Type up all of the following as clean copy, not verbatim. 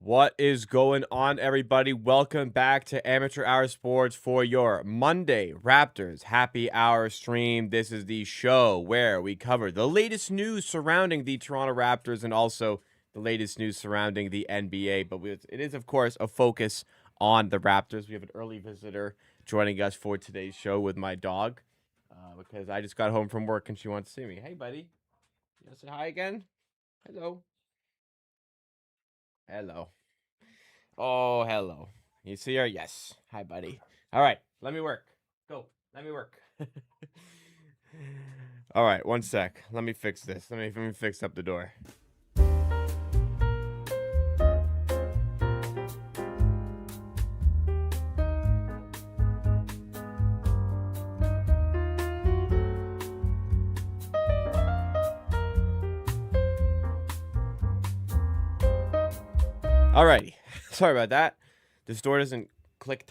What is going on, everybody? Welcome back to Amateur Hour Sports for your Monday Raptors Happy Hour stream. This is the show where we cover the latest news surrounding the Toronto Raptors and also the latest news surrounding the NBA. But it is, of course, a focus on the Raptors. We have an early visitor joining us for today's show with my dog because I just got home from work and she wants to see me. Hey, buddy. You want to say hi again? Hello. Hello. Oh, hello. You see her? Yes. Hi, buddy. All right. Let me work. Go. Let me work. All right. One sec. Let me fix this. Let me fix up the door. Alrighty. Sorry about that. This door doesn't click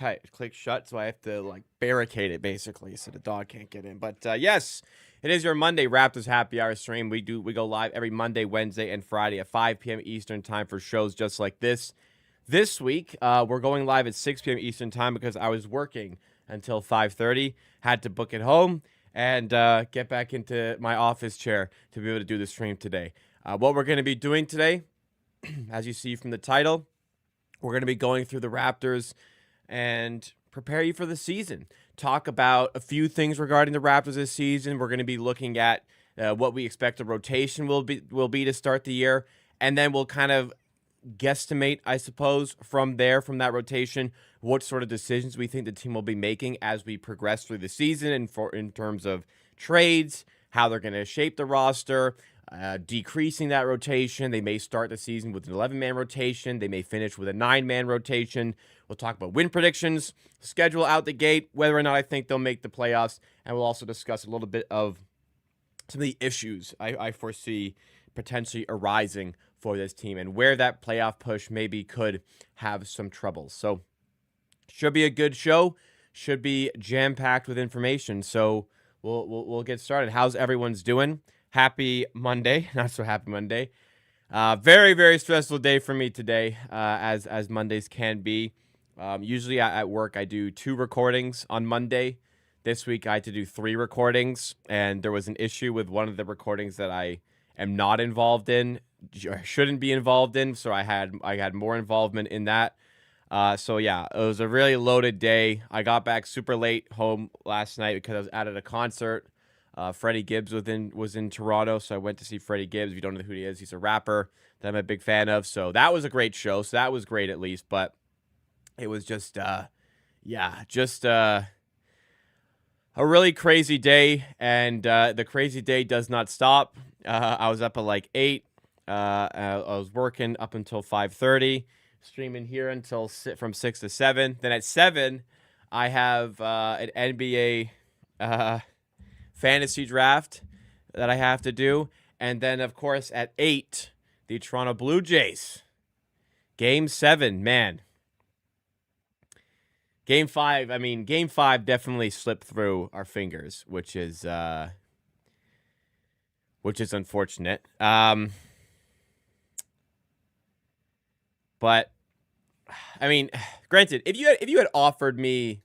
shut, so I have to like barricade it basically so the dog can't get in. But yes, it is your Monday Raptors Happy Hour stream. We go live every Monday, Wednesday, and Friday at 5 p.m. Eastern time for shows just like this. This week, we're going live at 6 p.m. Eastern time because I was working until 5:30. Had to book it home and get back into my office chair to be able to do the stream today. What we're going to be doing today, as you see from the title, we're going to be going through the Raptors and prepare you for the season. Talk about a few things regarding the Raptors this season. We're going to be looking at what we expect the rotation will be to start the year, and then we'll kind of guesstimate, I suppose, from that rotation, what sort of decisions we think the team will be making as we progress through the season, and in terms of trades, how they're going to shape the roster. Decreasing that rotation. They may start the season with an 11-man rotation. They may finish with a 9-man rotation. We'll talk about win predictions, schedule out the gate, whether or not I think they'll make the playoffs, and we'll also discuss a little bit of some of the issues I foresee potentially arising for this team and where that playoff push maybe could have some troubles. So, should be a good show. Should be jam-packed with information. So, we'll get started. How's everyone's doing? Happy Monday. Not so happy Monday. Very, very stressful day for me today, as Mondays can be. Usually at work, I do 2 recordings on Monday. This week, I had to do 3 recordings, and there was an issue with one of the recordings that I am not involved in, or shouldn't be involved in, so I had more involvement in that. So yeah, it was a really loaded day. I got back super late home last night because I was out at a concert. Freddie Gibbs was in Toronto, so I went to see Freddie Gibbs. If you don't know who he is, he's a rapper that I'm a big fan of. So that was a great show. So that was great at least, but it was just a really crazy day, and the crazy day does not stop. I was up at like 8. I was working up until 5:30, streaming here until from 6 to 7. Then at 7, I have an NBA fantasy draft that I have to do. And then, of course, at 8, the Toronto Blue Jays. Game 7, man. Game 5 definitely slipped through our fingers, which is unfortunate. But I mean, granted, if you had offered me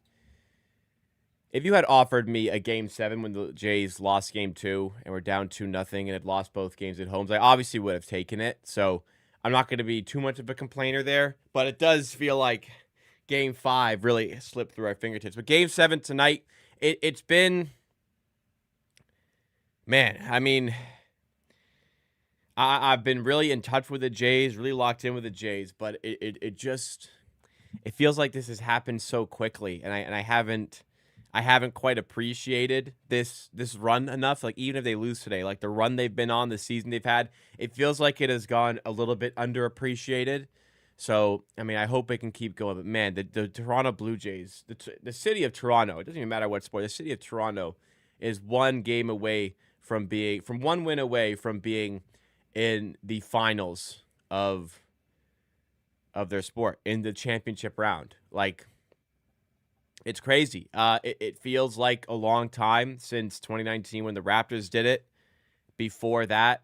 a Game 7 when the Jays lost Game 2 and were down 2-0 and had lost both games at home, I obviously would have taken it. So I'm not going to be too much of a complainer there. But it does feel like Game 5 really slipped through our fingertips. But Game 7 tonight, it's been... Man, I mean... I've been really in touch with the Jays, really locked in with the Jays. But it feels like this has happened so quickly. And I haven't quite appreciated this run enough. Like, even if they lose today, like the run they've been on, the season they've had, it feels like it has gone a little bit underappreciated. So, I mean, I hope it can keep going. But man, the Toronto Blue Jays, the city of Toronto, it doesn't even matter what sport, the city of Toronto is one win away from being in the finals of their sport, in the championship round. Like, it's crazy. It feels like a long time since 2019 when the Raptors did it. Before that,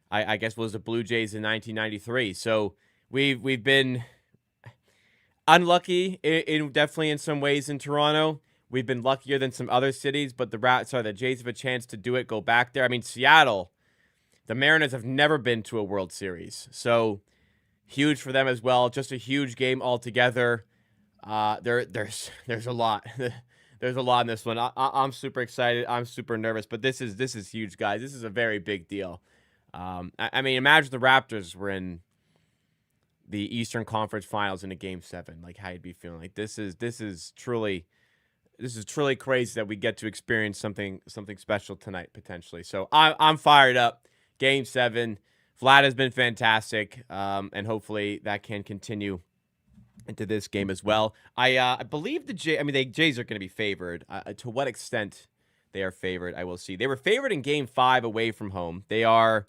I guess was the Blue Jays in 1993. So we've been unlucky in definitely in some ways in Toronto. We've been luckier than some other cities, but the Jays have a chance to do it, go back there. I mean, Seattle, the Mariners have never been to a World Series, so huge for them as well. Just a huge game altogether. There's a lot. There's a lot in this one. I'm super excited. I'm super nervous, but this is huge, guys. This is a very big deal. I mean, imagine the Raptors were in the Eastern Conference Finals in a Game 7. Like, how you'd be feeling. Like, this is truly crazy that we get to experience something special tonight potentially. So I'm fired up. Game 7. Vlad has been fantastic, and hopefully that can continue into this game as well. I believe the Jays are going to be favored. To what extent they are favored, I will see. They were favored in Game 5 away from home. They are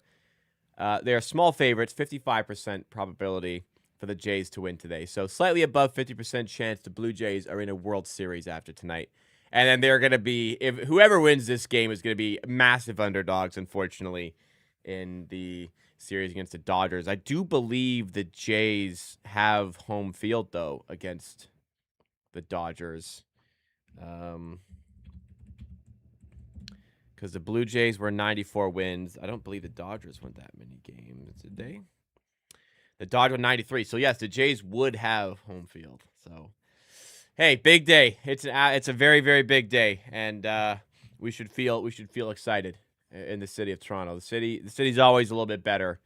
small favorites, 55% probability for the Jays to win today. So slightly above 50% chance the Blue Jays are in a World Series after tonight. And then they're going to be, if whoever wins this game is going to be massive underdogs, unfortunately, in the series against the Dodgers. I do believe the Jays have home field, though, against the Dodgers. Because the Blue Jays were 94 wins. I don't believe the Dodgers won that many games today. The Dodgers were 93. So, yes, the Jays would have home field. So, hey, big day. It's a very, very big day. And we should feel excited in the city of Toronto. The city's always a little bit better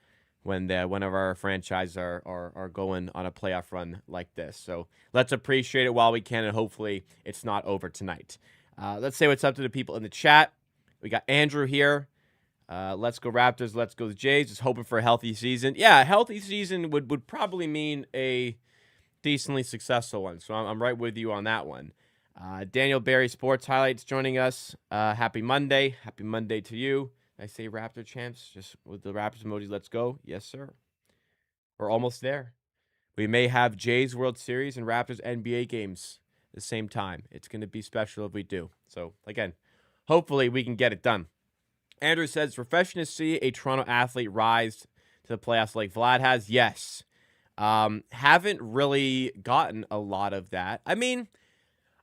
when one of our franchises are going on a playoff run like this. So let's appreciate it while we can, and hopefully it's not over tonight. Let's say what's up to the people in the chat. We got Andrew here. Let's go Raptors. Let's go the Jays. Just hoping for a healthy season. Yeah, a healthy season would probably mean a decently successful one. So I'm right with you on that one. Daniel Barry Sports Highlights joining us. Happy Monday. Happy Monday to you. I say Raptor champs just with the Raptors emoji. Let's go. Yes, sir. We're almost there. We may have Jays World Series and Raptors NBA games at the same time. It's going to be special if we do. So, again, hopefully we can get it done. Andrew says, refreshing to see a Toronto athlete rise to the playoffs like Vlad has. Yes. Haven't really gotten a lot of that. I mean,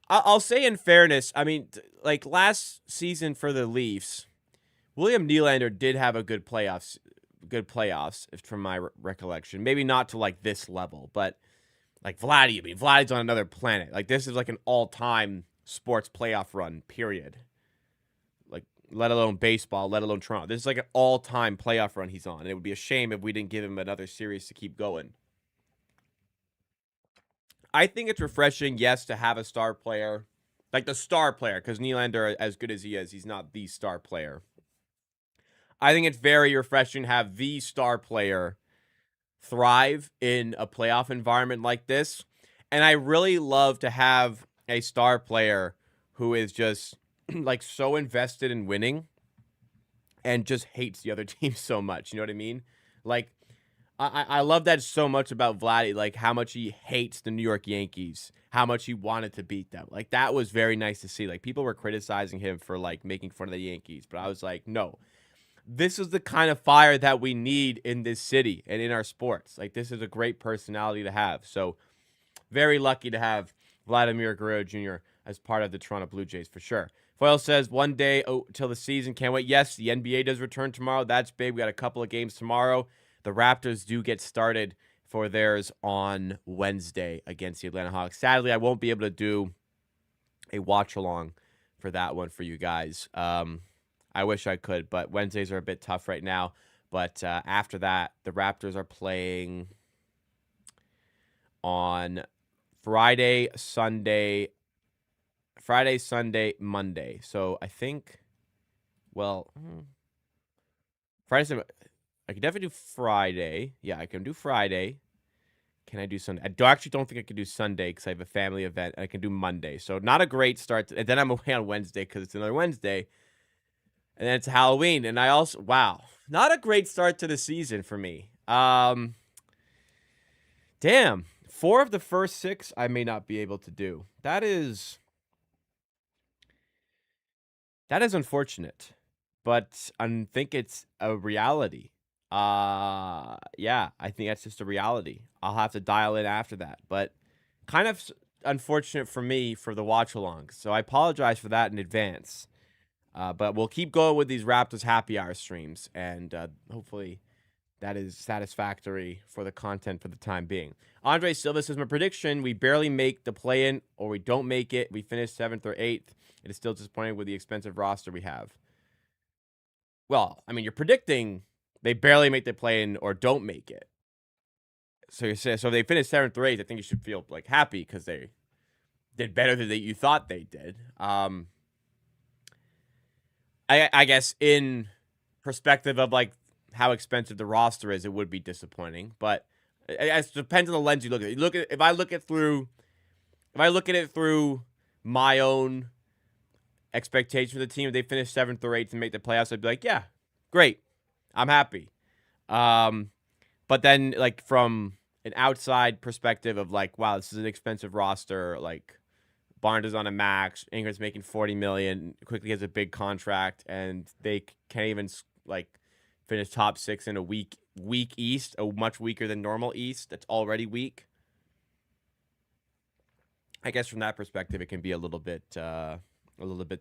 I'll say in fairness, I mean, like last season for the Leafs, William Nylander did have a good playoffs from my recollection. Maybe not to like this level, but like Vladdy's on another planet. Like this is like an all-time sports playoff run, period. Like let alone baseball, let alone Toronto. This is like an all-time playoff run he's on. And it would be a shame if we didn't give him another series to keep going. I think it's refreshing, yes, to have a star player. Like the star player, because Nylander, as good as he is, he's not the star player. I think it's very refreshing to have the star player thrive in a playoff environment like this. And I really love to have a star player who is just like so invested in winning and just hates the other team so much. You know what I mean? Like, I love that so much about Vladdy, like how much he hates the New York Yankees, how much he wanted to beat them. Like, that was very nice to see. Like, people were criticizing him for, like, making fun of the Yankees. But I was like, no. This is the kind of fire that we need in this city and in our sports. Like, this is a great personality to have. So, very lucky to have Vladimir Guerrero Jr. as part of the Toronto Blue Jays for sure. Foyle says, one day till the season. Can't wait. Yes, the NBA does return tomorrow. That's big. We got a couple of games tomorrow. The Raptors do get started for theirs on Wednesday against the Atlanta Hawks. Sadly, I won't be able to do a watch-along for that one for you guys. I wish I could, but Wednesdays are a bit tough right now. But after that, the Raptors are playing on Friday, Sunday, Monday. So I think, well, Friday, Sunday, I can definitely do Friday. Yeah, I can do Friday. Can I do Sunday? Actually don't think I can do Sunday because I have a family event. I can do Monday. So not a great start. And then I'm away on Wednesday because it's another Wednesday. And then it's Halloween. And I also, wow, not a great start to the season for me. Damn. 4 of the first 6 I may not be able to do. That is unfortunate. But I think it's a reality. Yeah, I think that's just a reality. I'll have to dial in after that, but kind of unfortunate for me for the watch along. So I apologize for that in advance. But we'll keep going with these Raptors Happy Hour streams, and hopefully that is satisfactory for the content for the time being. Andre Silva says, my prediction, we barely make the play-in, or we don't make it. We finish 7th or 8th. It is still disappointing with the expensive roster we have. Well, I mean, you're predicting they barely make the play-in or don't make it. So you say, so if they finish 7th or 8th, I think you should feel like happy because they did better than you thought they did. I guess in perspective of like how expensive the roster is, it would be disappointing. But it depends on the lens you look at. If I look at it through my own expectation for the team, if they finish 7th or 8th and make the playoffs, I'd be like, yeah, great, I'm happy. But then like from an outside perspective of like, wow, this is an expensive roster. Like Barnes is on a max, Ingram's making $40 million, quickly has a big contract, and they can't even like finish top 6 in a weak East, a much weaker than normal East that's already weak. I guess from that perspective, it can be a little bit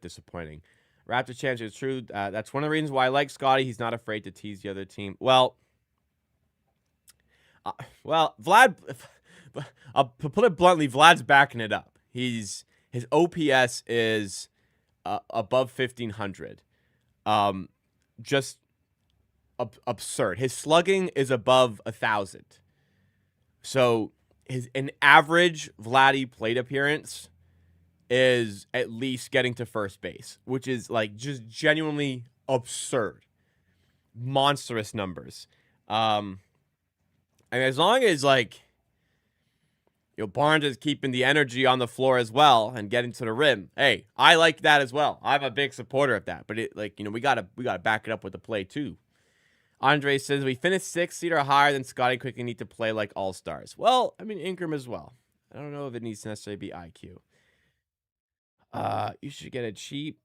disappointing. Raptor chance is true. That's one of the reasons why I like Scotty. He's not afraid to tease the other team. Well, Vlad. I'll put it bluntly. Vlad's backing it up. His OPS is above 1,500. Just absurd. His slugging is above 1,000. So an average Vladdy plate appearance is at least getting to first base, which is like just genuinely absurd, monstrous numbers. And as long as like Barnes is keeping the energy on the floor as well and getting to the rim, hey, I like that as well. I'm a big supporter of that. But it we gotta back it up with the play too. Andre says, we finished 6th seed or higher, then Scotty quickly need to play like all-stars. Well, I mean, Ingram as well. I don't know if it needs to necessarily be IQ. You should get a cheap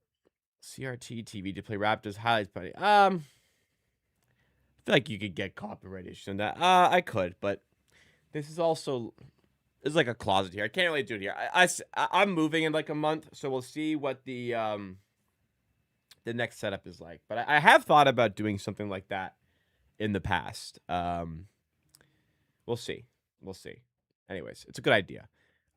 CRT TV to play Raptors highlights, buddy. I feel like you could get copyright issues on that. I could, but this is also... It's like a closet here. I can't really do it here. I'm moving in like a month, so we'll see what the next setup is like. But I have thought about doing something like that in the past. We'll see. Anyways, it's a good idea.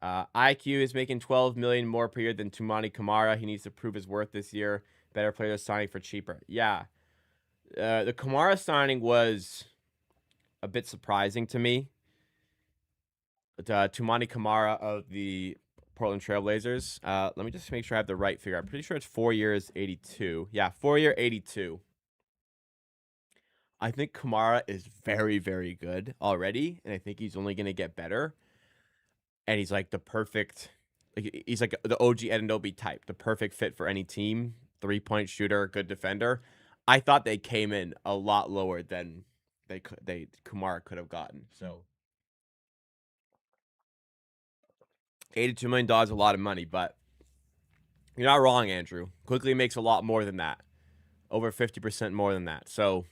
IQ is making $12 million more per year than Toumani Camara. He needs to prove his worth this year. Better players signing for cheaper. Yeah. The Camara signing was a bit surprising to me. Toumani Camara of the Portland Trailblazers. Let me just make sure I have the right figure. I'm pretty sure it's 4 years, 82. Yeah, 4-year, 82. I think Camara is very, very good already, and I think he's only going to get better. And he's like the perfect, he's like the OG Anunoby type, the perfect fit for any team. 3-point shooter, good defender. I thought they came in a lot lower than Camara could have gotten. So $82 million is a lot of money, but you're not wrong, Andrew. Quickly makes a lot more than that. Over 50% more than that. So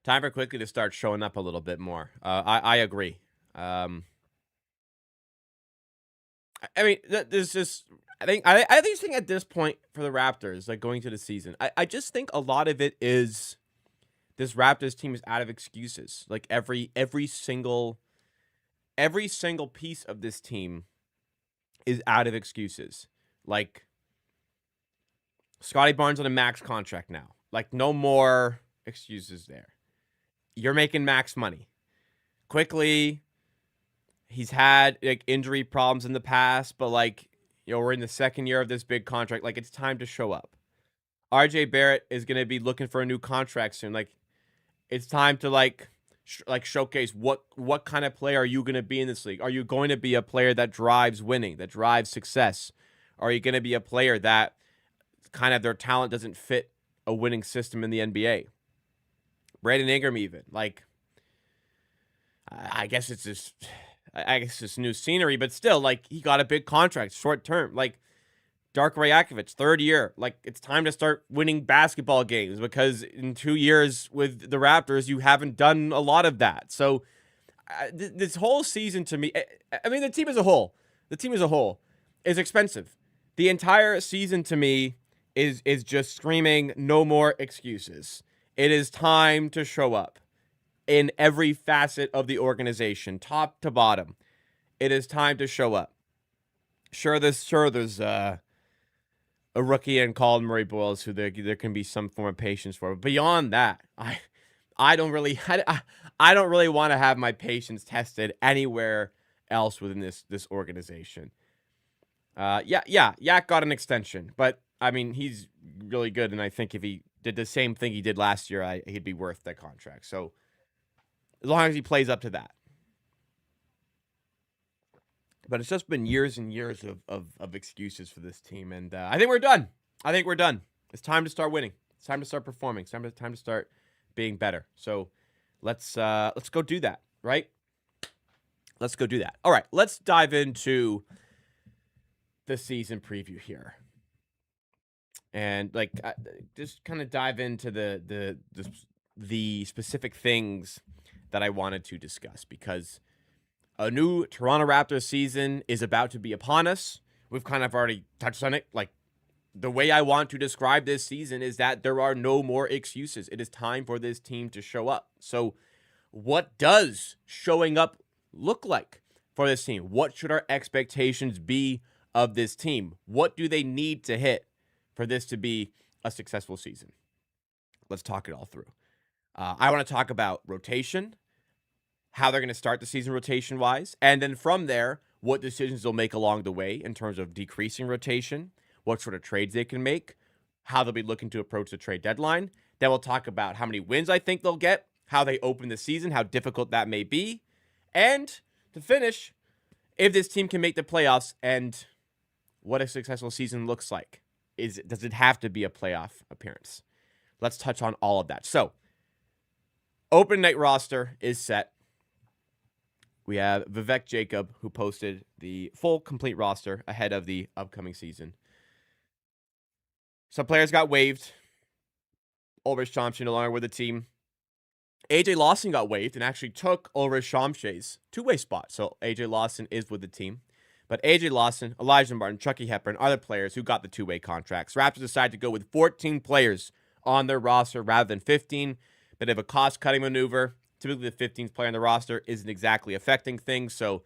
time for Quickly to start showing up a little bit more. I agree. I mean, there's just... I just think at this point for the Raptors, like going to the season, I just think a lot of it is this Raptors team is out of excuses. Like every single piece of this team is out of excuses. Like Scotty Barnes on a max contract now. Like no more excuses there. You're making max money. Quickly, he's had like injury problems in the past, but like, we're in the second year of this big contract. Like, it's time to show up. RJ Barrett is going to be looking for a new contract soon. Like, it's time to showcase what kind of player are you going to be in this league? Are you going to be a player that drives winning, that drives success? Are you going to be a player that kind of their talent doesn't fit a winning system in the NBA? Brandon Ingram even. Like, I guess it's just new scenery, but still, like, he got a big contract, short term. Like, Darko Rajakovic, third year. Like, it's time to start winning basketball games because in 2 years with the Raptors, you haven't done a lot of that. So this whole season to me, I mean, the team as a whole is expensive. The entire season to me is just screaming, no more excuses. It is time to show up in every facet of the organization, top to bottom. It is time to show up. Sure, there's a rookie and Colin Murray Boyles who there can be some form of patience for. But beyond that, I don't really want to have my patience tested anywhere else within this organization. Yak got an extension, but I mean, he's really good, and I think if he did the same thing he did last year, he'd be worth that contract. So as long as he plays up to that. But it's just been years and years of excuses for this team, and I think we're done. It's time to start winning. It's time to start performing. It's time to start being better. So let's go do that, right? Let's go do that. All right, let's dive into the season preview here. And just kind of dive into the specific things that I wanted to discuss, because a new Toronto Raptors season is about to be upon us. We've kind of already touched on it. Like, the way I want to describe this season is that there are no more excuses. It is time for this team to show up. So what does showing up look like for this team? What should our expectations be of this team? What do they need to hit for this to be a successful season? Let's talk it all through. I want to talk about rotation, how they're going to start the season rotation-wise, and then from there, what decisions they'll make along the way in terms of decreasing rotation, what sort of trades they can make, how they'll be looking to approach the trade deadline. Then we'll talk about how many wins I think they'll get, how they open the season, how difficult that may be, and to finish, if this team can make the playoffs and what a successful season looks like. Does it have to be a playoff appearance? Let's touch on all of that. So, open night roster is set. We have Vivek Jacob, who posted the full, complete roster ahead of the upcoming season. Some players got waived. Ulrich Chomsky no longer with the team. AJ Lawson got waived and actually took Ulrich Chomsky's two-way spot. So AJ Lawson is with the team. But AJ Lawson, Elijah Martin, Chucky Hepburn, other players who got the two-way contracts. Raptors decided to go with 14 players on their roster rather than 15. Bit of a cost-cutting maneuver. Typically, the 15th player on the roster isn't exactly affecting things, so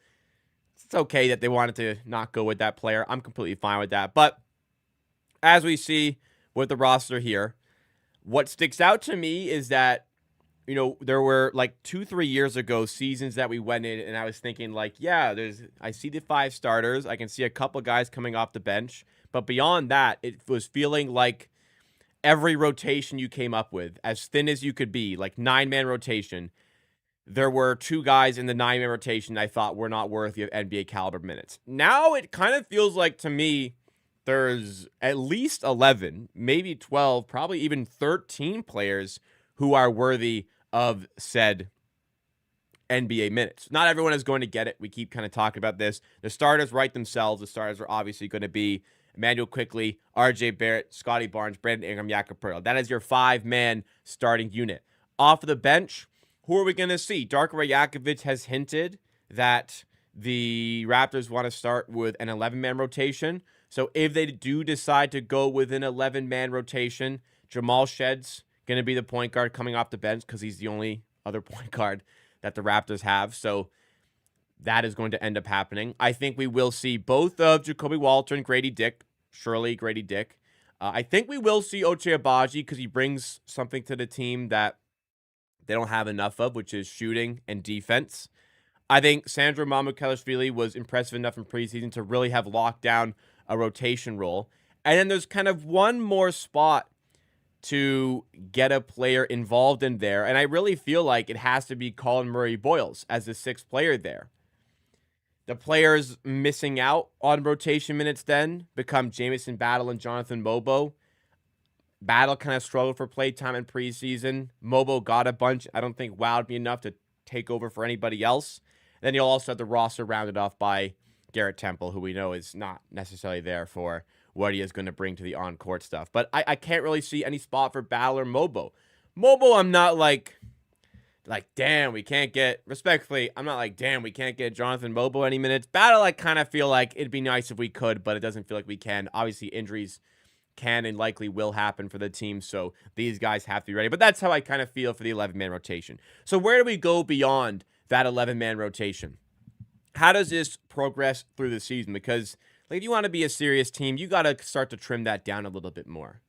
it's okay that they wanted to not go with that player. I'm completely fine with that. But as we see with the roster here, what sticks out to me is that, you know, there were like 2-3 years ago seasons that we went in, and I was thinking like, yeah, I see the 5 starters. I can see a couple guys coming off the bench. But beyond that, it was feeling like every rotation you came up with, as thin as you could be, like 9-man rotation, there were 2 guys in the 9-man rotation I thought were not worthy of NBA caliber minutes. Now it kind of feels like, to me, there's at least 11, maybe 12, probably even 13 players who are worthy of said NBA minutes. Not everyone is going to get it. We keep kind of talking about this. The starters write themselves. The starters are obviously going to be Emmanuel Quickley, RJ Barrett, Scotty Barnes, Brandon Ingram, Jakob Poeltl. That is your 5-man starting unit. Off of the bench, who are we going to see? Darko Rajakovic has hinted that the Raptors want to start with an 11-man rotation. So if they do decide to go with an 11-man rotation, Jamal Shedd's going to be the point guard coming off the bench because he's the only other point guard that the Raptors have. So that is going to end up happening. I think we will see both of Jacoby Walter and Grady Dick. Surely Grady Dick. I think we will see Ochai Agbaji because he brings something to the team that they don't have enough of, which is shooting and defense. I think Sandro Mamukelashvili was impressive enough in preseason to really have locked down a rotation role. And then there's kind of one more spot to get a player involved in there, and I really feel like it has to be Colin Murray Boyles as the 6th player there. The players missing out on rotation minutes then become Jamison Battle and Jonathan Mobo. Battle kind of struggled for playtime in preseason. Mobo got a bunch. I don't think wowed me enough to take over for anybody else. Then you'll also have the roster rounded off by Garrett Temple, who we know is not necessarily there for what he is going to bring to the on-court stuff. But I can't really see any spot for Battle or Mobo. Mobo, I'm not like, damn, we can't get, respectfully, I'm not like, damn, we can't get Jonathan Mobo any minutes. Battle, I kind of feel like it'd be nice if we could, but it doesn't feel like we can. Obviously, injuries can and likely will happen for the team, so these guys have to be ready. But that's how I kind of feel for the 11-man rotation. So where do we go beyond that 11-man rotation? How does this progress through the season? Because like, if you want to be a serious team, you got to start to trim that down a little bit more.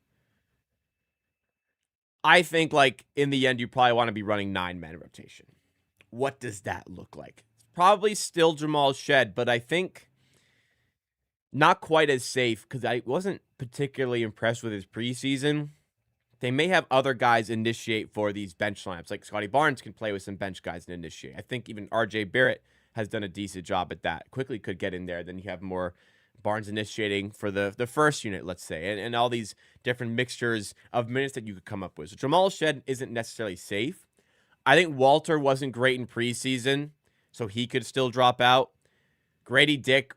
I think, like, in the end, you probably want to be running 9-man rotation. What does that look like? Probably still Jamal Shed, but I think not quite as safe because I wasn't particularly impressed with his preseason. They may have other guys initiate for these bench lineups. Like Scotty Barnes can play with some bench guys and initiate. I think even RJ Barrett has done a decent job at that. Quickly could get in there. Then you have more Barnes initiating for the first unit, let's say, and all these different mixtures of minutes that you could come up with. So Jamal Shed isn't necessarily safe. I think Walter wasn't great in preseason, so he could still drop out. Grady Dick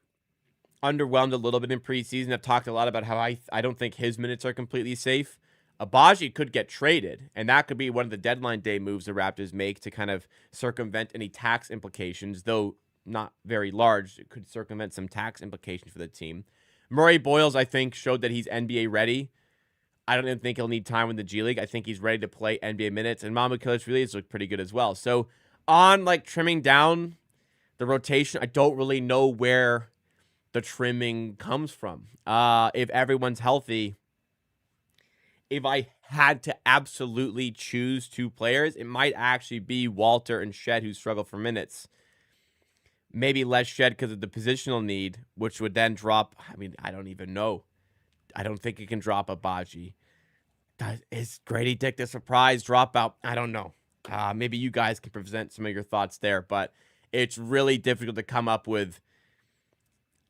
underwhelmed a little bit in preseason. I've talked a lot about how I don't think his minutes are completely safe. Abaji could get traded, and that could be one of the deadline day moves the Raptors make to kind of circumvent any tax implications, though not very large. It could circumvent some tax implications for the team. Murray Boyles, I think, showed that he's NBA ready. I don't even think he'll need time in the G League. I think he's ready to play NBA minutes, and Mamu Kilic has looked pretty good as well. So on, like, trimming down the rotation, I don't really know where the trimming comes from. If everyone's healthy, if I had to absolutely choose two players, it might actually be Walter and Shed who struggle for minutes. Maybe less Shed because of the positional need, which would then drop. I mean, I don't even know. I don't think it can drop Abaji. Is Grady Dick the surprise dropout? I don't know. Maybe you guys can present some of your thoughts there, but it's really difficult to come up with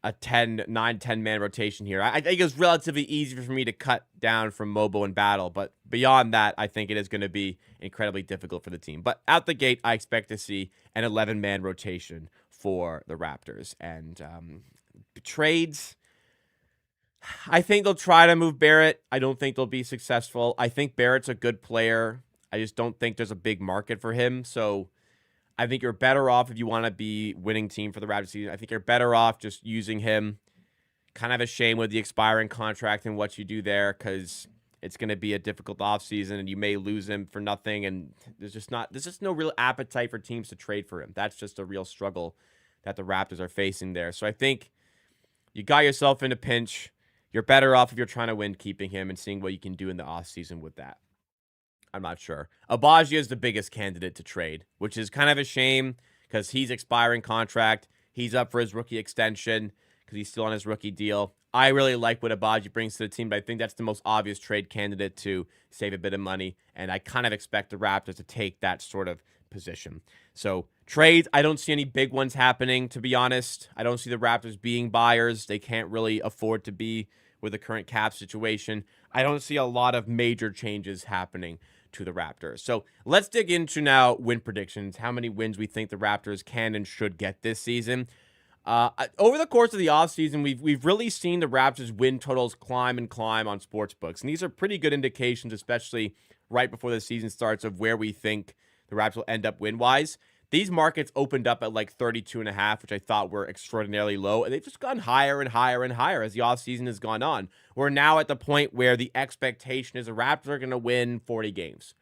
a 10-man rotation here. I think it's relatively easy for me to cut down from Mobo and Battle, but beyond that, I think it is going to be incredibly difficult for the team. But out the gate, I expect to see an 11-man rotation for the Raptors. And trades, I think they'll try to move Barrett. I don't think they'll be successful. I think Barrett's a good player. I just don't think there's a big market for him. So I think you're better off if you want to be winning team for the Raptors season. I think you're better off just using him. Kind of a shame with the expiring contract and what you do there because it's going to be a difficult offseason and you may lose him for nothing. And there's just no real appetite for teams to trade for him. That's just a real struggle that the Raptors are facing there. So I think you got yourself in a pinch. You're better off if you're trying to win keeping him and seeing what you can do in the offseason with that. I'm not sure. Abaji is the biggest candidate to trade, which is kind of a shame because he's expiring contract. He's up for his rookie extension because he's still on his rookie deal. I really like what Abaji brings to the team, but I think that's the most obvious trade candidate to save a bit of money, and I kind of expect the Raptors to take that sort of position. So trades, I don't see any big ones happening, to be honest. I don't see the Raptors being buyers. They can't really afford to be with the current cap situation. I don't see a lot of major changes happening to the Raptors. So let's dig into now win predictions, how many wins we think the Raptors can and should get this season. Over the course of the offseason, we've really seen the Raptors win totals climb and climb on sportsbooks, and these are pretty good indications, especially right before the season starts, of where we think the Raptors will end up win-wise. These markets opened up at like 32.5, which I thought were extraordinarily low, and they've just gone higher and higher and higher as the offseason has gone on. We're now at the point where the expectation is the Raptors are going to win 40 games.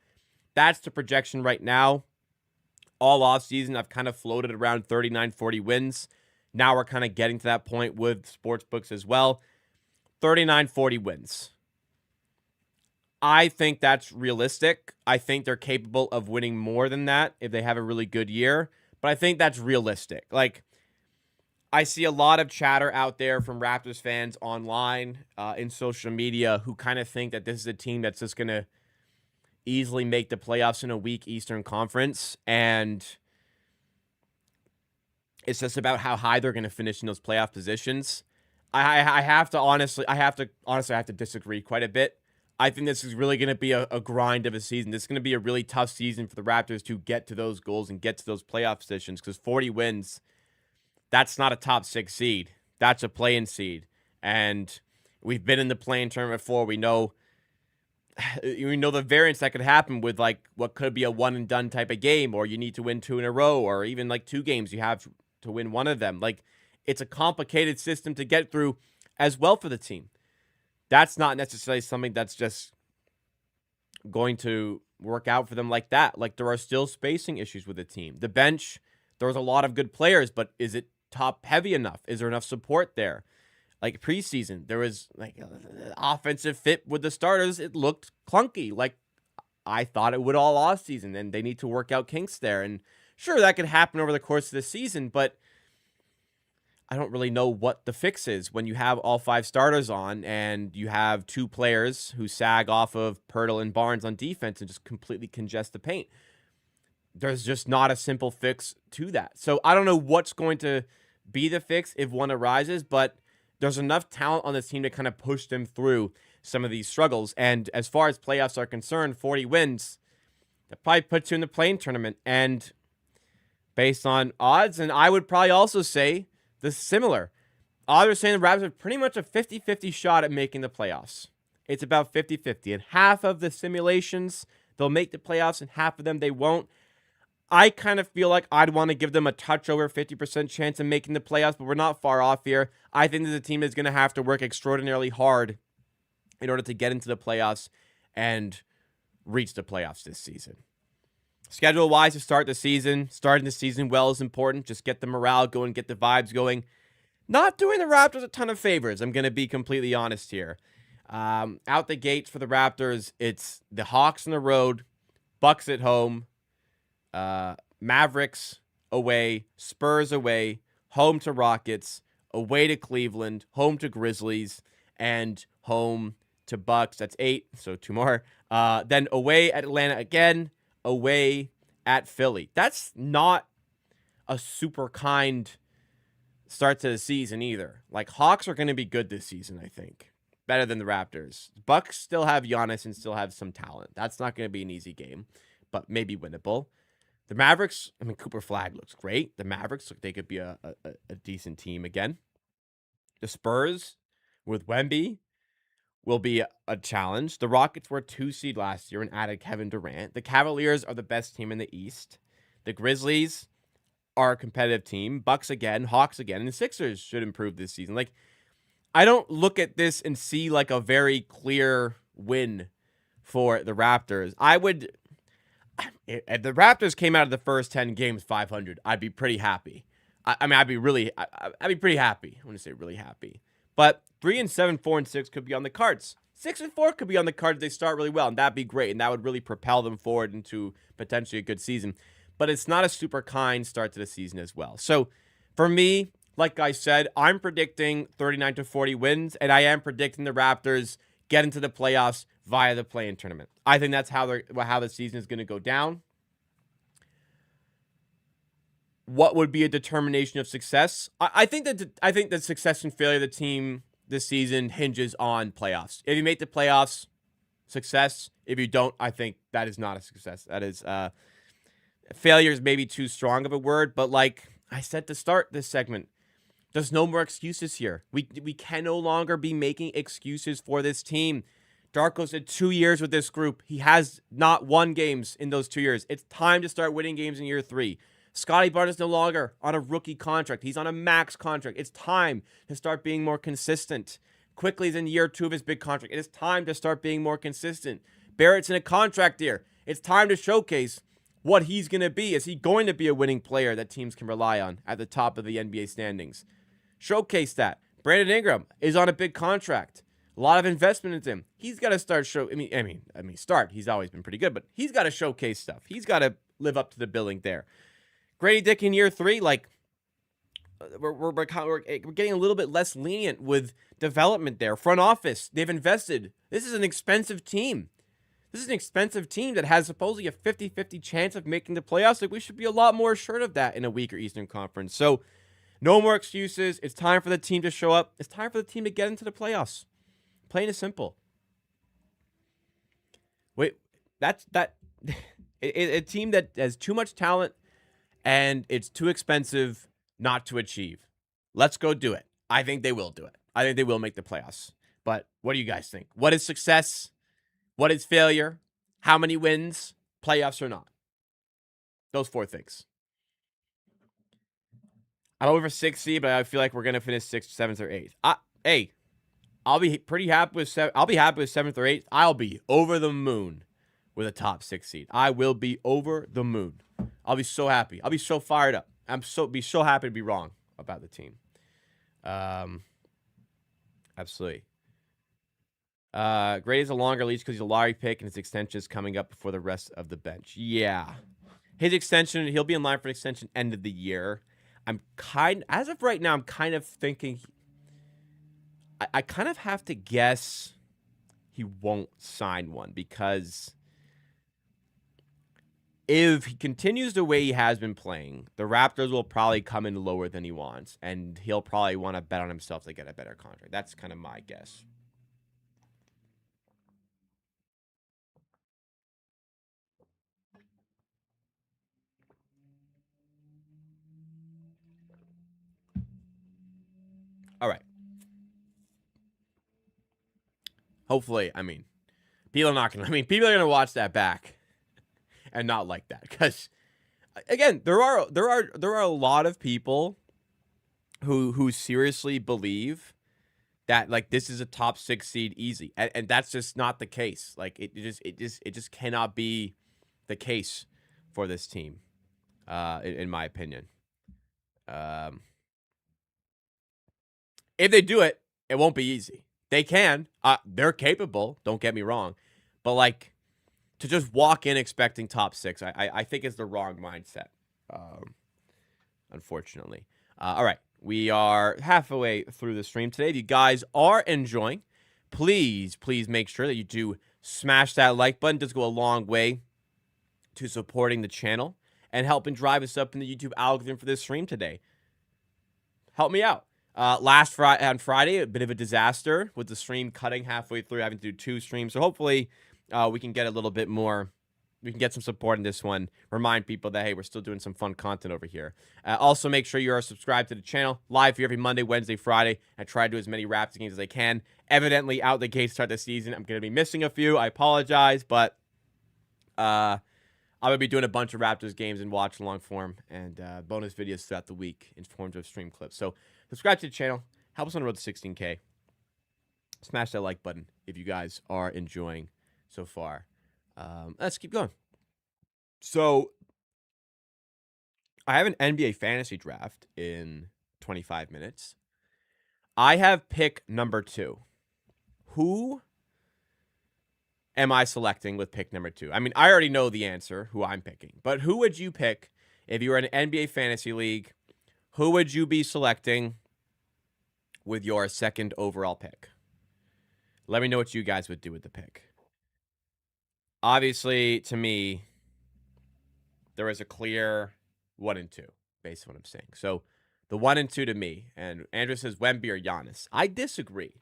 That's the projection right now. All offseason, I've kind of floated around 39, 40 wins. Now we're kind of getting to that point with sportsbooks as well. 39, 40 wins. I think that's realistic. I think they're capable of winning more than that if they have a really good year. But I think that's realistic. Like, I see a lot of chatter out there from Raptors fans online, in social media, who kind of think that this is a team that's just going to easily make the playoffs in a weak Eastern Conference. And it's just about how high they're going to finish in those playoff positions. I have to disagree quite a bit. I think this is really going to be a grind of a season. This is going to be a really tough season for the Raptors to get to those goals and get to those playoff positions, because 40 wins, that's not a top 6 seed. That's a play-in seed. And We've been in the play-in tournament before. We know the variance that could happen with like what could be a one and done type of game, or you need to win 2 in a row, or even like 2 games you have to win one of them. Like, it's a complicated system to get through as well for the team. That's not necessarily something that's just going to work out for them like that. Like, there are still spacing issues with the team. The bench, there's a lot of good players, but is it top heavy enough? Is there enough support there? Like, preseason, there was like offensive fit with the starters. It looked clunky. Like, I thought it would all off season, and they need to work out kinks there. And sure, that could happen over the course of the season, but I don't really know what the fix is when you have all 5 starters on and you have 2 players who sag off of Pirtle and Barnes on defense and just completely congest the paint. There's just not a simple fix to that. So I don't know what's going to be the fix if one arises, but there's enough talent on this team to kind of push them through some of these struggles. And as far as playoffs are concerned, 40 wins, that probably puts you in the play-in tournament. And based on odds, and I would probably also say the similar, odds are saying the Raptors have pretty much a 50-50 shot at making the playoffs. It's about 50-50. And half of the simulations, they'll make the playoffs, and half of them they won't. I kind of feel like I'd want to give them a touch over 50% chance of making the playoffs, but we're not far off here. I think that the team is going to have to work extraordinarily hard in order to get into the playoffs and reach the playoffs this season. Schedule-wise, to start the season, starting the season well is important. Just get the morale going, get the vibes going. Not doing the Raptors a ton of favors, I'm going to be completely honest here. Out the gates for the Raptors, it's the Hawks on the road, Bucks at home, Mavericks away, Spurs away, home to Rockets, away to Cleveland, home to Grizzlies, and home to Bucks. That's 8, so 2 more. Then away at Atlanta again, away at Philly. That's not a super kind start to the season either. Like, Hawks are going to be good this season, I think. Better than the Raptors. Bucks still have Giannis and still have some talent. That's not going to be an easy game, but maybe winnable. The Mavericks, I mean, Cooper Flag looks great. The Mavericks look they could be a decent team again. The Spurs with Wemby will be a challenge. The Rockets were a 2 seed last year and added Kevin Durant. The Cavaliers are the best team in the East. The Grizzlies are a competitive team. Bucks again, Hawks again, and the Sixers should improve this season. Like, I don't look at this and see like a very clear win for the Raptors. If the Raptors came out of the first 10 games 500, I'd be pretty happy. I'd be pretty happy. I want to say really happy. But 3-7, 4-6 could be on the cards. 6-4 could be on the cards. They start really well, and that'd be great, and that would really propel them forward into potentially a good season. But it's not a super kind start to the season as well. So for me, like I said, I'm predicting 39-40 wins, and I am predicting the Raptors get into the playoffs via the play-in tournament. I think that's how the season is going to go down. What would be a determination of success? I think that success and failure of the team this season hinges on playoffs. If you make the playoffs, success. If you don't, I think that is not a success. That is failure is maybe too strong of a word, but like I said to start this segment, there's no more excuses here. We can no longer be making excuses for this team. Darko's had 2 years with this group. He has not won games in those 2 years. It's time to start winning games in year 3. Scotty Barnes is no longer on a rookie contract. He's on a max contract. It's time to start being more consistent. Quickly is in year 2 of his big contract. It is time to start being more consistent. Barrett's in a contract year. It's time to showcase what he's going to be. Is he going to be a winning player that teams can rely on at the top of the NBA standings? Showcase that. Brandon Ingram is on a big contract. A lot of investment into him. He's got to start start. He's always been pretty good, but he's got to showcase stuff. He's got to live up to the billing there. Grady Dick in year 3, like we're getting a little bit less lenient with development there. Front office, they've invested. This is an expensive team. This is an expensive team that has supposedly a 50-50 chance of making the playoffs. Like, we should be a lot more assured of that in a weaker Eastern Conference. So, no more excuses. It's time for the team to show up. It's time for the team to get into the playoffs. Plain and simple. Wait, that's a team that has too much talent and it's too expensive not to achieve. Let's go do it. I think they will do it. I think they will make the playoffs. But what do you guys think? What is success? What is failure? How many wins? Playoffs or not? Those 4 things. I'm over 6 seed, but I feel like we're gonna finish 6th, 7th, or 8th. Hey, I'll be pretty happy with 7th. I'll be happy with 7th or 8th. I'll be over the moon with a top 6 seed. I will be over the moon. I'll be so happy. I'll be so fired up. Be so happy to be wrong about the team. Absolutely. Grady is a longer leash because he's a lottery pick and his extension is coming up before the rest of the bench. Yeah. His extension, he'll be in line for an extension end of the year. As of right now, I'm kind of thinking, I kind of have to guess he won't sign one because if he continues the way he has been playing, the Raptors will probably come in lower than he wants, and he'll probably want to bet on himself to get a better contract. That's kind of my guess. All right. Hopefully, people are not going to, people are going to watch that back and not like that. Because, again, there are a lot of people who seriously believe that, like, this is a top 6 seed easy. And that's just not the case. Like, it just cannot be the case for this team, in my opinion. If they do it, it won't be easy. They can. They're capable. Don't get me wrong. But, like, to just walk in expecting top 6, I think is the wrong mindset, unfortunately. All right. We are halfway through the stream today. If you guys are enjoying, please make sure that you do smash that like button. It does go a long way to supporting the channel and helping drive us up in the YouTube algorithm for this stream today. Help me out. On Friday, a bit of a disaster with the stream cutting halfway through, having to do 2 streams. So hopefully we can get a little bit more. We can get some support in this one. Remind people that, hey, we're still doing some fun content over here. Also, make sure you are subscribed to the channel. Live here every Monday, Wednesday, Friday. I try to do as many Raptors games as I can. Evidently, out the gate to start the season, I'm going to be missing a few. I apologize, but I'm going to be doing a bunch of Raptors games in watch long form and bonus videos throughout the week in forms of stream clips. So subscribe to the channel. Help us on the road to 16K. Smash that like button if you guys are enjoying so far. Let's keep going. So I have an NBA fantasy draft in 25 minutes. I have pick number 2. Who am I selecting with pick number 2? I already know the answer, who I'm picking. But who would you pick if you were in an NBA fantasy league? Who would you be selecting with your 2nd overall pick? Let me know what you guys would do with the pick. Obviously, to me, there is a clear 1 and 2, based on what I'm saying. So, the 1 and 2 to me, and Andrew says Wemby or Giannis. I disagree.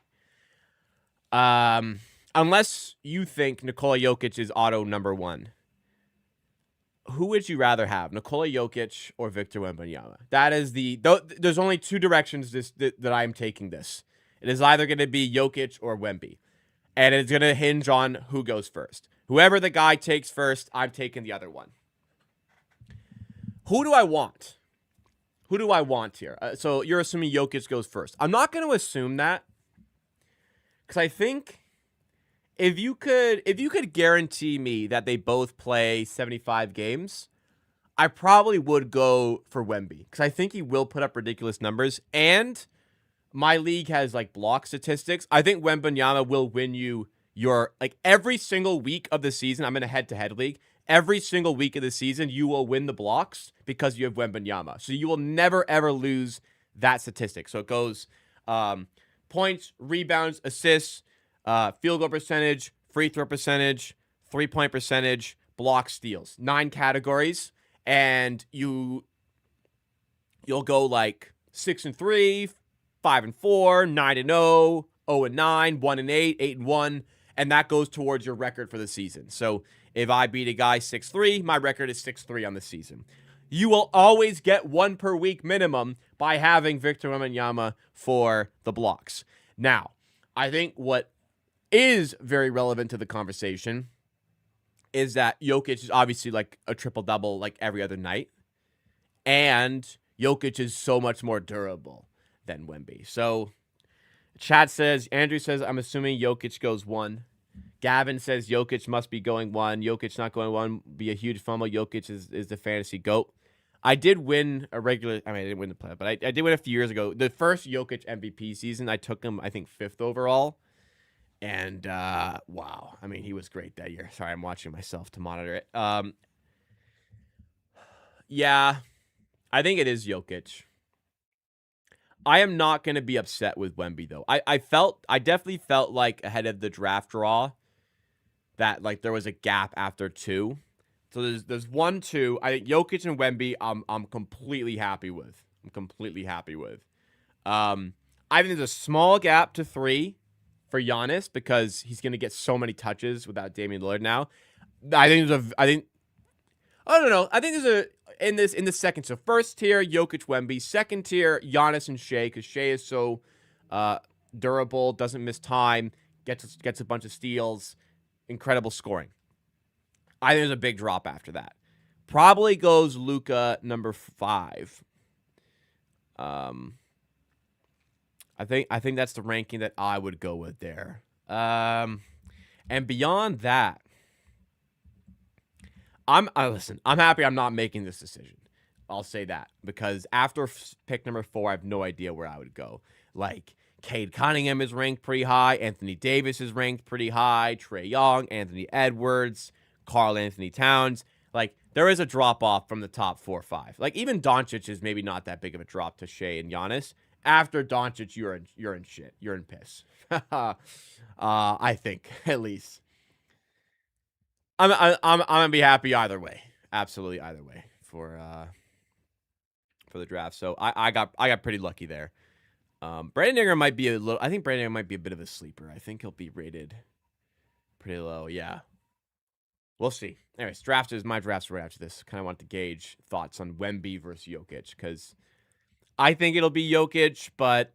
Unless you think Nikola Jokic is auto number 1. Who would you rather have, Nikola Jokic or Victor Wembanyama? That is there's only 2 directions that I'm taking this. It is either going to be Jokic or Wemby. And it's going to hinge on who goes first. Whoever the guy takes first, I'm taking the other one. Who do I want? Who do I want here? So you're assuming Jokic goes first. I'm not going to assume that. Because I think if you could guarantee me that they both play 75 games, I probably would go for Wemby. Because I think he will put up ridiculous numbers. And my league has, like, block statistics. I think Wembanyama will win you your, like, every single week of the season. I'm in a head-to-head league. Every single week of the season, you will win the blocks because you have Wembanyama. So you will never, ever lose that statistic. So it goes points, rebounds, assists, field goal percentage, free throw percentage, three-point percentage, block, steals. 9 categories. And you'll go, like, 6-3, 5-4, 9-0, 0-9, 1-8, 8-1, and that goes towards your record for the season. So if I beat a guy 6-3, my record is 6-3 on the season. You will always get 1 per week minimum by having Victor Wembanyama for the blocks. Now, I think what is very relevant to the conversation is that Jokic is obviously like a triple-double like every other night. And Jokic is so much more durable than Wemby. So chat says, Andrew says, I'm assuming Jokic goes 1. Gavin says Jokic must be going 1. Jokic not going 1 be a huge fumble. Jokic is the fantasy GOAT. I did win a regular, I didn't win the play, but I did win a few years ago. The first Jokic MVP season, I took him, I think, 5th overall. And, wow. I mean, he was great that year. Sorry, I'm watching myself to monitor it. Yeah, I think it is Jokic. I am not going to be upset with Wemby, though. I definitely felt like ahead of the draft draw that, like, there was a gap after 2. So there's 1, 2. I think Jokic and Wemby, I'm completely happy with. I think there's a small gap to 3 for Giannis because he's going to get so many touches without Damian Lillard now. I don't know. I think there's in the second. So first tier, Jokic, Wemby. Second tier, Giannis and Shea, because Shea is so durable, doesn't miss time, gets a bunch of steals, incredible scoring. I think there's a big drop after that. Probably goes Luka number 5. I think that's the ranking that I would go with there. And beyond that, I'm happy I'm not making this decision. I'll say that because after pick number 4, I have no idea where I would go. Like Cade Cunningham is ranked pretty high. Anthony Davis is ranked pretty high. Trae Young, Anthony Edwards, Karl Anthony Towns. Like there is a drop off from the top 4 or 5. Like even Doncic is maybe not that big of a drop to Shea and Giannis. After Doncic, you're in shit. You're in piss. I think at least. I'm gonna be happy either way. Absolutely either way for the draft. So I got pretty lucky there. Brandon Ingram might be a little. I think Brandon Ingram might be a bit of a sleeper. I think he'll be rated pretty low. Yeah, we'll see. Anyways, my drafts right after this. Kind of want to gauge thoughts on Wemby versus Jokic because I think it'll be Jokic, but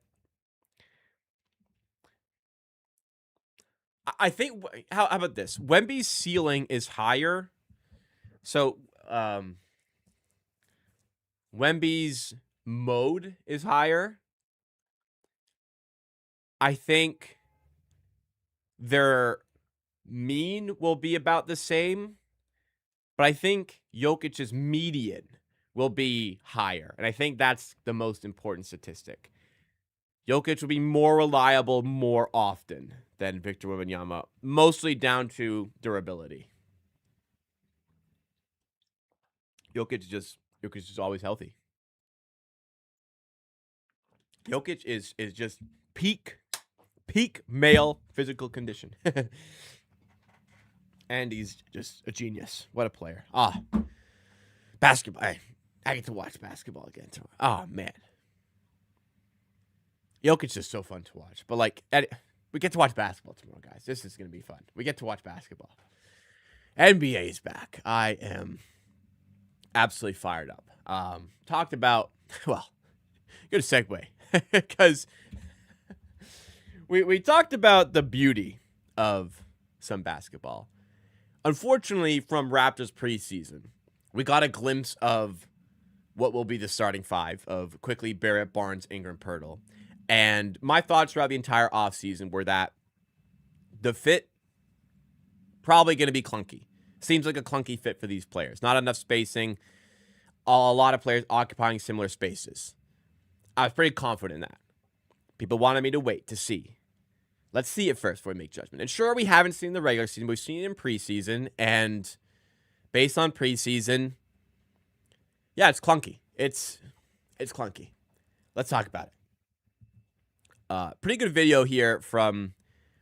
I think how about this? Wemby's ceiling is higher, so Wemby's mode is higher. I think their mean will be about the same, but I think Jokic's median will be higher, and I think that's the most important statistic. Jokic will be more reliable more often than Victor Wembanyama, mostly down to durability. Jokic is always healthy. Jokic is just peak male physical condition. And he's just a genius. What a player. Basketball. I get to watch basketball again tomorrow. Oh, man. Jokic is so fun to watch. But, like, we get to watch basketball tomorrow, guys. This is going to be fun. We get to watch basketball. NBA is back. I am absolutely fired up. Talked about, well, good segue. Because we talked about the beauty of some basketball. Unfortunately, from Raptors preseason, we got a glimpse of what will be the starting 5 of Quickly, Barrett, Barnes, Ingram, Poeltl. And my thoughts throughout the entire offseason were that the fit probably going to be clunky. Seems like a clunky fit for these players. Not enough spacing. A lot of players occupying similar spaces. I was pretty confident in that. People wanted me to wait to see. Let's see it first before we make judgment. And sure, we haven't seen the regular season. We've seen it in preseason. And based on preseason, yeah, it's clunky. It's clunky. Let's talk about it. Pretty good video here from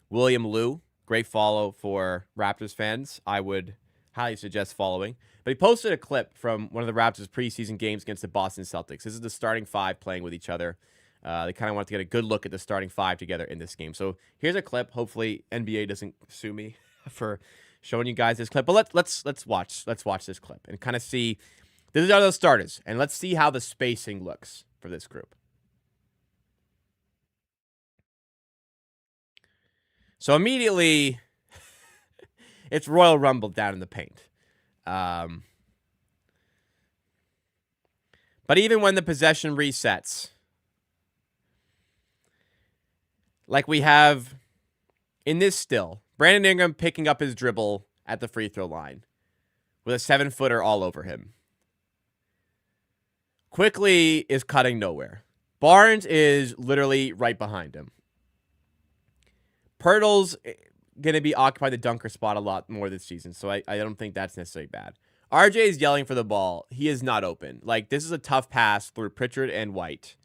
William Liu. Great follow for Raptors fans. I would highly suggest following. But he posted a clip from one of the Raptors' preseason games against the Boston Celtics. This is the starting 5 playing with each other. They kind of want to get a good look at the starting 5 together in this game. So here's a clip. Hopefully NBA doesn't sue me for showing you guys this clip. But let's watch this clip and kind of see. These are those starters, and let's see how the spacing looks for this group. So immediately, it's Royal Rumble down in the paint. But even when the possession resets, like we have in this still, Brandon Ingram picking up his dribble at the free throw line with a 7-footer all over him. Quickly is cutting nowhere. Barnes is literally right behind him. Pirtle's going to be occupying the dunker spot a lot more this season, so I don't think that's necessarily bad. RJ is yelling for the ball. He is not open. Like, this is a tough pass through Pritchard and White.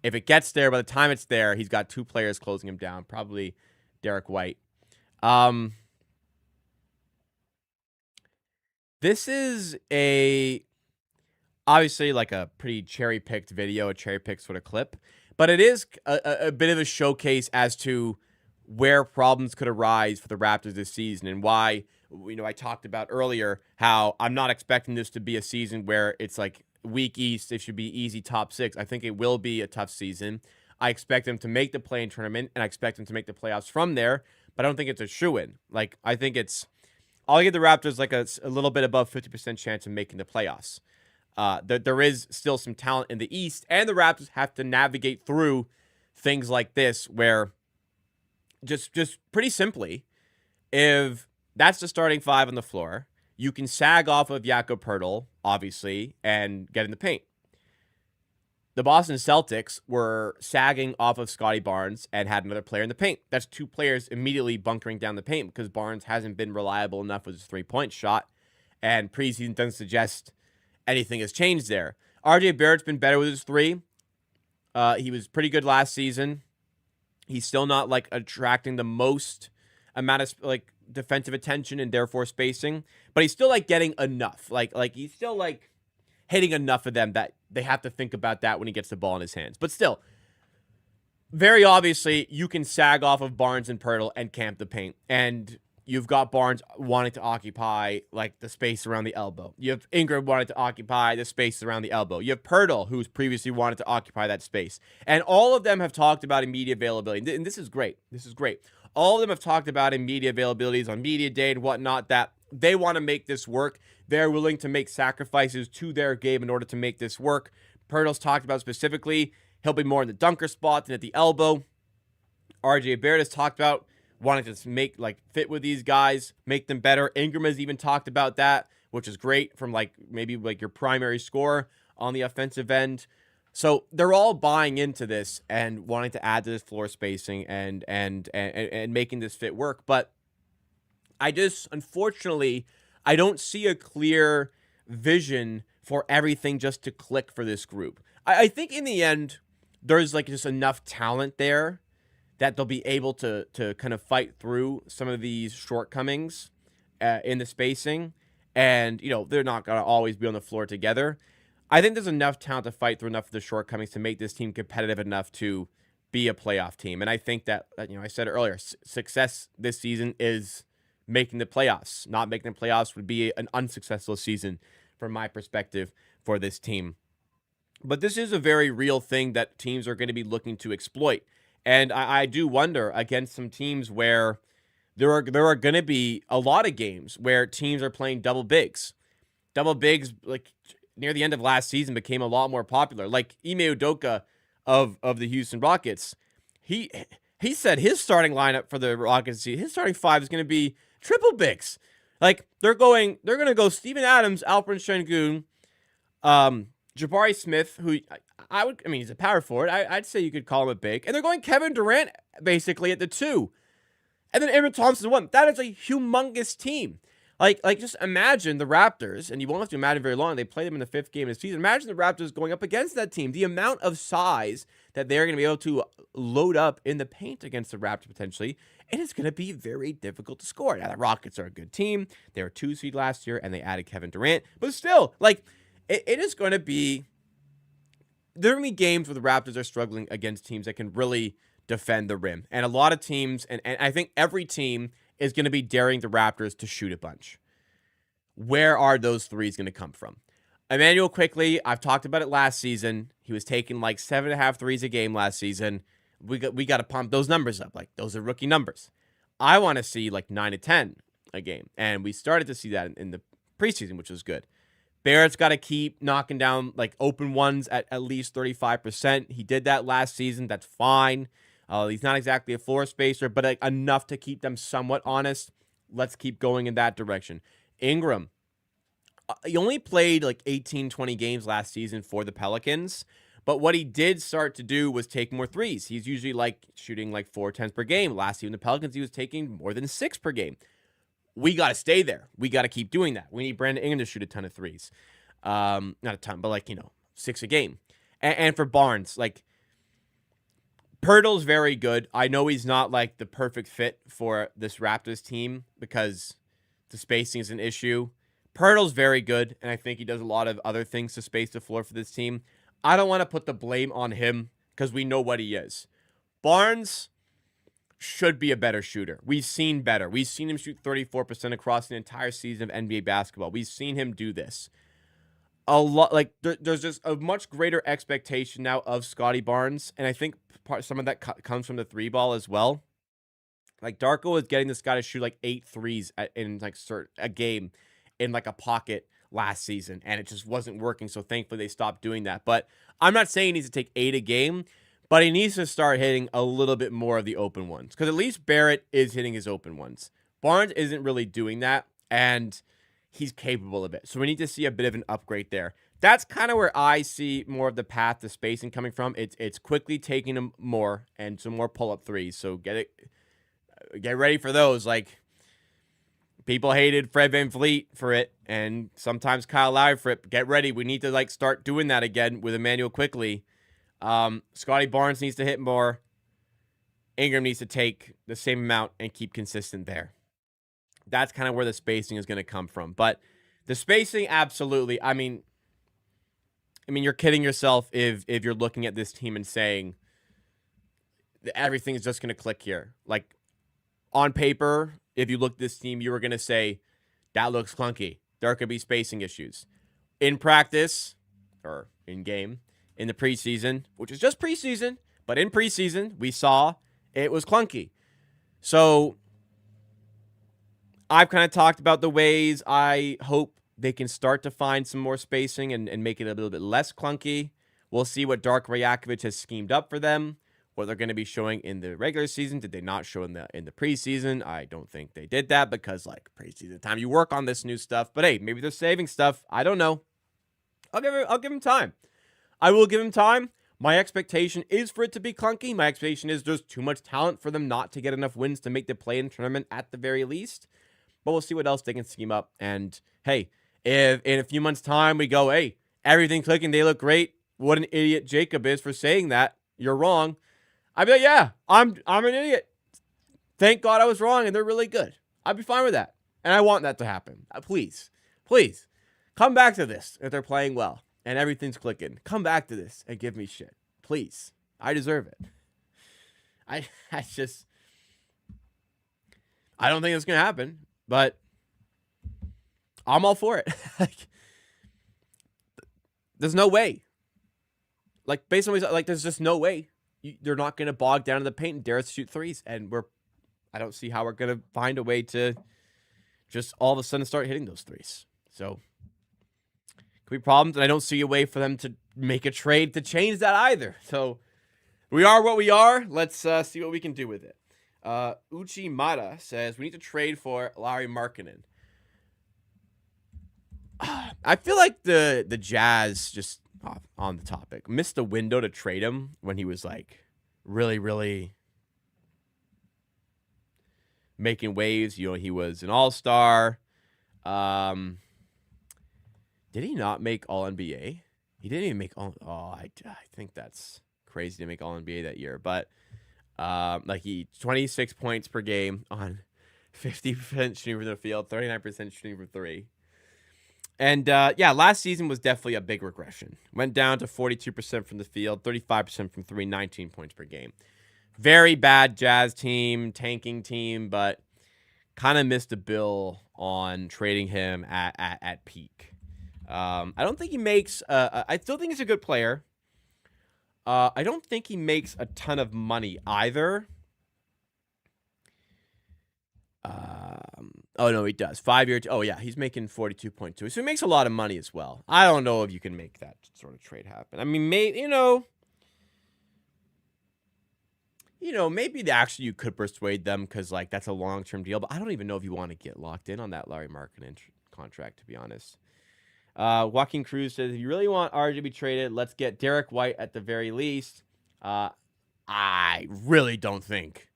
If it gets there, by the time it's there, he's got 2 players closing him down, probably Derek White. This is obviously like a pretty cherry-picked video, a cherry-picked sort of clip, but it is a bit of a showcase as to where problems could arise for the Raptors this season and why, I talked about earlier how I'm not expecting this to be a season where it's like weak East, it should be easy top 6. I think it will be a tough season. I expect them to make the play-in tournament, and I expect them to make the playoffs from there, but I don't think it's a shoo-in. Like, I think I'll give the Raptors like a little bit above 50% chance of making the playoffs. There is still some talent in the East, and the Raptors have to navigate through things like this where just pretty simply, if that's the starting 5 on the floor, you can sag off of Jakob Poeltl, obviously, and get in the paint. The Boston Celtics were sagging off of Scotty Barnes and had another player in the paint. That's 2 players immediately bunkering down the paint because Barnes hasn't been reliable enough with his 3-point shot, and preseason doesn't suggest anything has changed there. RJ Barrett's been better with his 3. He was pretty good last season. He's still not like attracting the most amount of like defensive attention and therefore spacing, but he's still like getting enough. Like he's still like hitting enough of them that they have to think about that when he gets the ball in his hands. But still, very obviously, you can sag off of Barnes and Poeltl and camp the paint, and you've got Barnes wanting to occupy like the space around the elbow. You have Ingram wanting to occupy the space around the elbow. You have Poeltl, who's previously wanted to occupy that space. And all of them have talked about immediate availability. And this is great. This is great. All of them have talked about immediate availabilities on media day and whatnot, that they want to make this work. They're willing to make sacrifices to their game in order to make this work. Poeltl's talked about specifically, he'll be more in the dunker spot than at the elbow. RJ Barrett has talked about wanting to make fit with these guys, make them better. Ingram has even talked about that, which is great from maybe your primary scorer on the offensive end. So they're all buying into this and wanting to add to this floor spacing and making this fit work. But unfortunately, I don't see a clear vision for everything just to click for this group. I think in the end, there's just enough talent there that they'll be able to kind of fight through some of these shortcomings in the spacing. And, they're not going to always be on the floor together. I think there's enough talent to fight through enough of the shortcomings to make this team competitive enough to be a playoff team. And I think that, I said earlier, success this season is making the playoffs. Not making the playoffs would be an unsuccessful season from my perspective for this team. But this is a very real thing that teams are going to be looking to exploit. And I do wonder against some teams where there are going to be a lot of games where teams are playing double bigs. Double bigs, near the end of last season, became a lot more popular. Like Ime Udoka of the Houston Rockets, he said his starting lineup for the Rockets, his starting 5 is going to be triple bigs. They're going to go Steven Adams, Alperen Şengün, Jabari Smith, who he's a power forward. I'd say you could call him a big. And they're going Kevin Durant basically at the 2. And then Aaron Thompson 1. That is a humongous team. Just imagine the Raptors, and you won't have to imagine very long. They play them in the 5th game of the season. Imagine the Raptors going up against that team. The amount of size that they're going to be able to load up in the paint against the Raptors potentially, and it's going to be very difficult to score. Now, the Rockets are a good team. They were 2 seed last year, and they added Kevin Durant. But still, it is going to be... There are going to be games where the Raptors are struggling against teams that can really defend the rim. And a lot of teams, and I think every team is going to be daring the Raptors to shoot a bunch. Where are those threes going to come from? Emmanuel Quickley, I've talked about it last season. He was taking 7.5 threes a game last season. We got to pump those numbers up. Those are rookie numbers. I want to see like 9 to 10 a game. And we started to see that in the preseason, which was good. Barrett's got to keep knocking down like open ones at least 35%. He did that last season. That's fine. He's not exactly a floor spacer, but enough to keep them somewhat honest. Let's keep going in that direction. Ingram, he only played like 18, 20 games last season for the Pelicans. But what he did start to do was take more threes. He's usually like shooting like 4 attempts per game. Last year in the Pelicans, he was taking more than 6 per game. We got to stay there. We got to keep doing that. We need Brandon Ingram to shoot a ton of threes. Not a ton, but like, 6 a game. And for Barnes, like, Pirtle's very good. I know he's not like the perfect fit for this Raptors team because the spacing is an issue. Pirtle's very good, and I think he does a lot of other things to space the floor for this team. I don't want to put the blame on him because we know what he is. Barnes should be a better shooter. We've seen better. We've seen him shoot 34% across the entire season of NBA basketball. We've seen him do this. A lot, like there's just a much greater expectation now of Scotty Barnes, and I think some of that comes from the 3-ball as well. Like Darko is getting this guy to shoot like 8 threes in like a game in like a pocket last season, and it just wasn't working. So thankfully they stopped doing that. But I'm not saying he needs to take 8 a game, but he needs to start hitting a little bit more of the open ones because at least Barrett is hitting his open ones. Barnes isn't really doing that, and he's capable of it. So we need to see a bit of an upgrade there. That's kind of where I see more of the path to spacing coming from. It's quickly taking him more and some more pull-up threes. So get ready for those. Like, people hated Fred VanVleet for it, and sometimes Kyle Lowry for it. Get ready. We need to like start doing that again with Emmanuel quickly. Scotty Barnes needs to hit more. Ingram needs to take the same amount and keep consistent there. That's kind of where the spacing is going to come from. But the spacing, absolutely. I mean, you're kidding yourself if you're looking at this team and saying that everything is just going to click here. Like, on paper, if you look at this team, you were going to say, that looks clunky. There could be spacing issues. In practice, or in game, in the preseason, which is just preseason, but in preseason, we saw it was clunky. So I've kind of talked about the ways I hope they can start to find some more spacing and make it a little bit less clunky. We'll see what Darko Rajakovic has schemed up for them, what they're going to be showing in the regular season. Did they not show in the preseason? I don't think they did that because, like, preseason time, you work on this new stuff. But hey, maybe they're saving stuff. I don't know. I'll give him time. I will give him time. My expectation is for it to be clunky. My expectation is there's too much talent for them not to get enough wins to make the play-in tournament at the very least. But we'll see what else they can scheme up. And hey, if in a few months' time we go, hey, everything's clicking, they look great. What an idiot Jacob is for saying that. You're wrong. I'd be like, yeah, I'm an idiot. Thank God I was wrong, and they're really good. I'd be fine with that. And I want that to happen. Please, come back to this if they're playing well and everything's clicking. Come back to this and give me shit. Please. I deserve it. I don't think it's going to happen, but I'm all for it. Like, there's no way. Like, based on like, there's just no way they're not going to bog down in the paint and dare us to shoot threes. And I don't see how we're going to find a way to just all of a sudden start hitting those threes. So, could be problems, and I don't see a way for them to make a trade to change that either. So, we are what we are. Let's see what we can do with it. Uchimata says, we need to trade for Lauri Markkanen. I feel like the Jazz, just on the topic, missed the window to trade him when he was like really, really making waves. You know, he was an all-star. Did he not make All-NBA? He didn't even make I think that's crazy to make All-NBA that year. But like, he 26 points per game on 50% shooting from the field, 39% shooting from 3. And yeah, last season was definitely a big regression. Went down to 42% from the field, 35% from 3, 19 points per game. Very bad Jazz team, tanking team, but kind of missed a bill on trading him at peak. I don't think he makes. I still think he's a good player. I don't think he makes a ton of money either. Oh, no, he does. 5-year. Oh, yeah, he's making 42.2. So he makes a lot of money as well. I don't know if you can make that sort of trade happen. I mean, maybe, maybe actually you could persuade them because, like, that's a long-term deal. But I don't even know if you want to get locked in on that Larry Markkinen contract, to be honest. Joaquin Cruz says, if you really want RJ to be traded, let's get Derek White at the very least. I really don't think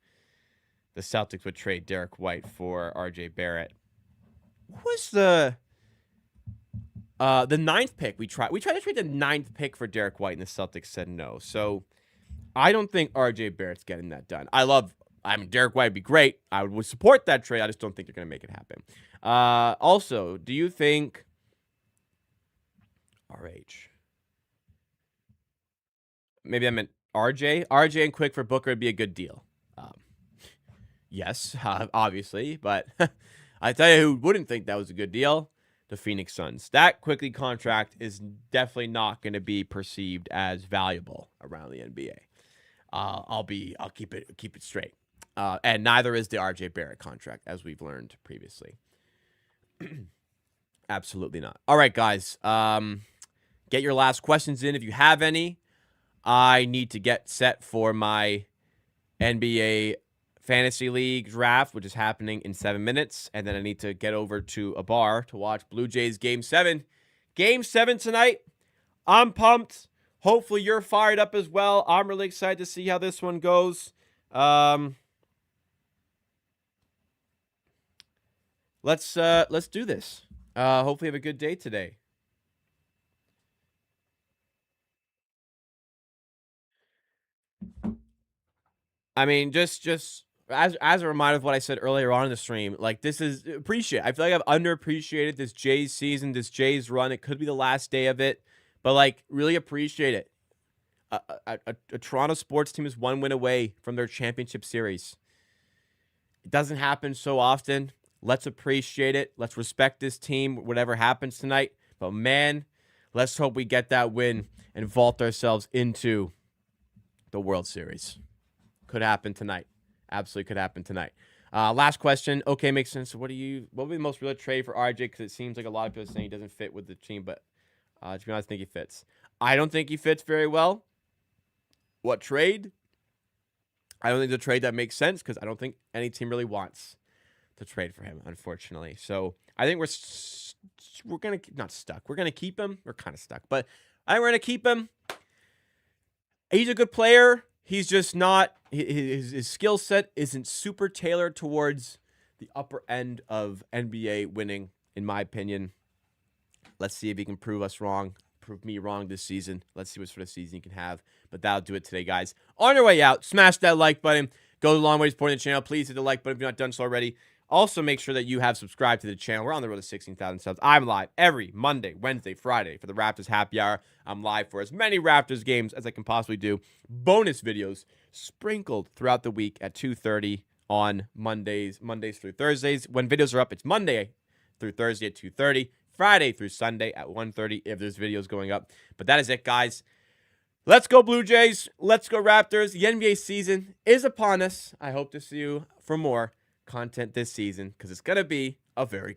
the Celtics would trade Derek White for RJ Barrett. What was the 9th pick we tried? We tried to trade the 9th pick for Derek White, and the Celtics said no. So I don't think RJ Barrett's getting that done. Derek White would be great. I would support that trade. I just don't think they're going to make it happen. Also, do you think RH? Maybe I meant RJ. RJ and Quick for Booker would be a good deal. Yes, obviously, but I tell you who wouldn't think that was a good deal: the Phoenix Suns. That Quickly contract is definitely not going to be perceived as valuable around the NBA. I'll keep it straight. And neither is the RJ Barrett contract, as we've learned previously. Absolutely not. All right, guys. Get your last questions in if you have any. I need to get set for my NBA Fantasy League draft, which is happening in 7 minutes. And then I need to get over to a bar to watch Blue Jays Game 7. Game 7 tonight. I'm pumped. Hopefully you're fired up as well. I'm really excited to see how this one goes. Let's do this. Hopefully you have a good day today. I mean, just as a reminder of what I said earlier on in the stream, like, this is appreciate. I feel like I've underappreciated this Jays season, this Jays run. It could be the last day of it, but, like, really appreciate it. A Toronto sports team is 1 win away from their championship series. It doesn't happen so often. Let's appreciate it. Let's respect this team, whatever happens tonight. But, man, let's hope we get that win and vault ourselves into the World Series. Could happen tonight. Absolutely could happen tonight. Last question. Okay, makes sense. So what would be the most real trade for RJ? Because it seems like a lot of people are saying he doesn't fit with the team, but to be honest, I think he fits. I don't think he fits very well. What trade? I don't think the trade that makes sense, because I don't think any team really wants to trade for him, unfortunately. So I think we're gonna not stuck. We're gonna keep him. We're kind of stuck, but I think we're gonna keep him. He's a good player. He's just not, his skill set isn't super tailored towards the upper end of NBA winning, in my opinion. Let's see if he can prove me wrong this season. Let's see what sort of season he can have. But that'll do it today, guys. On your way out, smash that like button. Go a long way to supporting the channel. Please hit the like button if you're not done so already. Also, make sure that you have subscribed to the channel. We're on the road to 16,000 subs. I'm live every Monday, Wednesday, Friday for the Raptors Happy Hour. I'm live for as many Raptors games as I can possibly do. Bonus videos sprinkled throughout the week at 2:30 on Mondays through Thursdays. When videos are up, it's Monday through Thursday at 2:30, Friday through Sunday at 1:30 if there's videos going up. But that is it, guys. Let's go Blue Jays. Let's go Raptors. The NBA season is upon us. I hope to see you for more content this season, because it's going to be a very good